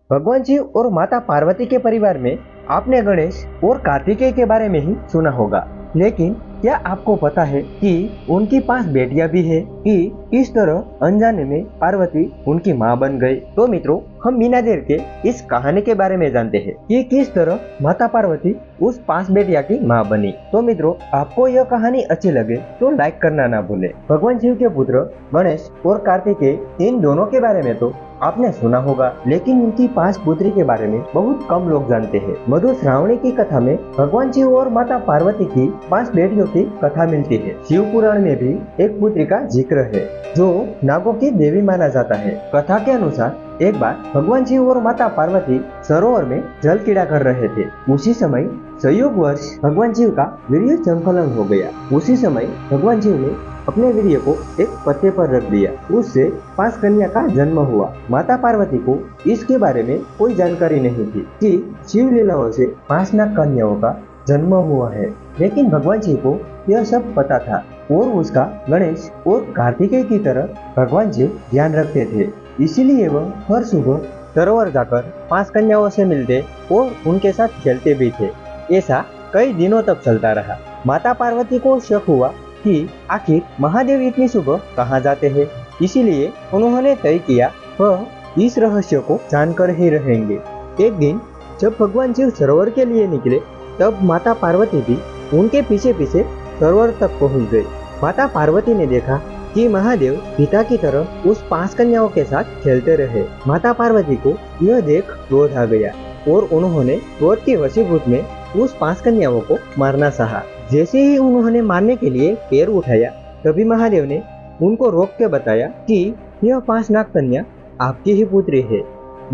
भगवान शिव और माता पार्वती के परिवार में आपने गणेश और कार्तिकेय के बारे में ही सुना होगा, लेकिन क्या आपको पता है कि उनकी 5 बेटियां भी है कि किस तरह अनजाने में पार्वती उनकी मां बन गई। तो मित्रों, हम बिना देर के इस कहानी के बारे में जानते हैं कि किस तरह माता पार्वती उस 5 बेटिया की मां बनी। तो मित्रों, आपको यह कहानी अच्छी लगे तो लाइक करना ना भूले। भगवान शिव के पुत्र गणेश और कार्तिकेय इन दोनों के बारे में तो आपने सुना होगा, लेकिन उनकी 5 पुत्री के बारे में बहुत कम लोग जानते हैं। मधु श्रावणी की कथा में भगवान शिव और माता पार्वती की 5 बेटियों की कथा मिलती है। शिव पुराण में भी एक पुत्री का जिक्र है जो नागों की देवी माना जाता है। कथा के अनुसार एक बार भगवान शिव और माता पार्वती सरोवर में जल क्रीड़ा कर रहे थे। उसी समय संयोगवश भगवान शिव का वीर्य संकलन हो गया। उसी समय भगवान शिव ने अपने वीर्य को एक पत्ते पर रख दिया। उससे 5 कन्या का जन्म हुआ। माता पार्वती को इसके बारे में कोई जानकारी नहीं थी कि शिव लीलाओं से 5 नाग कन्याओं का जन्म हुआ है, लेकिन भगवान शिव को यह सब पता था और उसका गणेश और कार्तिकेय की तरह भगवान शिव ध्यान रखते थे। इसीलिए वह हर सुबह सरोवर जाकर 5 कन्याओं से मिलते और उनके साथ खेलते भी थे। ऐसा कई दिनों तक चलता रहा। माता पार्वती को शक हुआ कि आखिर महादेव इतनी सुबह कहाँ जाते हैं, इसीलिए उन्होंने तय किया वह इस रहस्य को जानकर ही रहेंगे। एक दिन जब भगवान शिव सरोवर के लिए निकले, तब माता पार्वती भी उनके पीछे पीछे सरोवर तक पहुंच गई। माता पार्वती ने देखा कि महादेव पिता की तरह उस 5 कन्याओं के साथ खेलते रहे। माता पार्वती को यह देख क्रोध आ गया और उन्होंने क्रोध के वशीभूत में उस 5 कन्याओं को मारना चाहा। जैसे ही उन्होंने मारने के लिए पैर उठाया, तभी महादेव ने उनको रोक के बताया कि यह 5 नाग कन्या आपकी ही पुत्री है।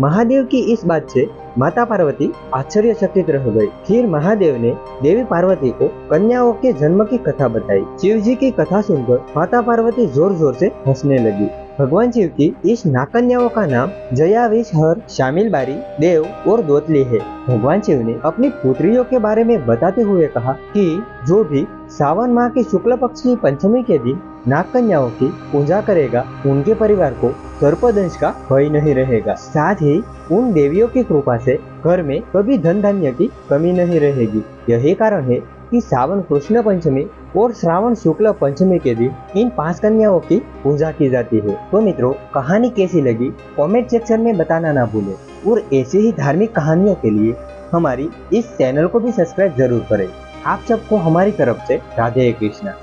महादेव की इस बात से माता पार्वती आश्चर्यचकित रह गई। फिर महादेव ने देवी पार्वती को कन्याओं के जन्म की कथा बताई। शिव जी की कथा सुनकर माता पार्वती जोर जोर से हंसने लगी। भगवान शिव की इस नाकन्याओं का नाम जया, विषहर, शामिलबारी, देव और दोतली है। भगवान शिव ने अपनी पुत्रियों के बारे में बताते हुए कहा कि जो भी सावन माह की शुक्ल पक्ष की पंचमी के दिन नाग कन्याओं की पूजा करेगा, उनके परिवार को सर्पदंश का भय नहीं रहेगा। साथ ही उन देवियों की कृपा से घर में कभी धन धान्य की कमी नहीं रहेगी। यही कारण है कि सावन कृष्ण पंचमी और श्रावण शुक्ल पंचमी के दिन इन 5 कन्याओं की पूजा की जाती है। तो मित्रों, कहानी कैसी लगी कमेंट सेक्शन में बताना ना भूलें और ऐसे ही धार्मिक कहानियों के लिए हमारी इस चैनल को भी सब्सक्राइब जरूर करें। आप सबको हमारी तरफ से राधे कृष्णा।